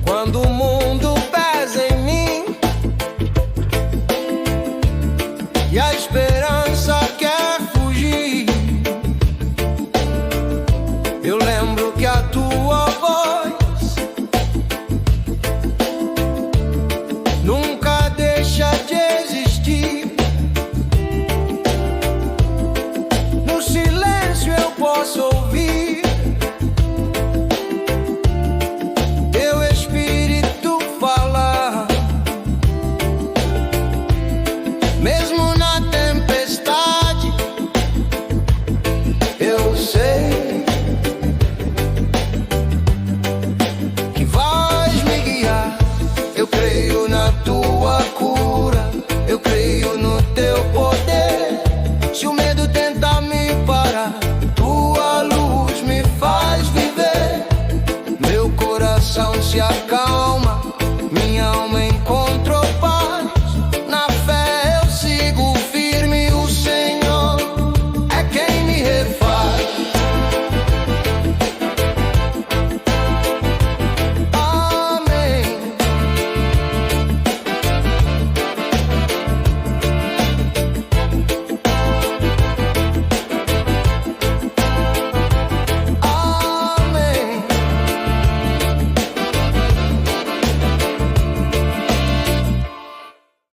Quando o mundo pesa em mim e a esperança quer fugir, eu lembro que a tua voz nunca deixa de existir. No silêncio eu posso ouvir teu espírito falar. Mesmo na tempestade, eu sei que vais me guiar. Eu creio na tua cura, eu creio no teu poder. Se o medo tenta me parar, tua luz me faz viver. Meu coração se acalma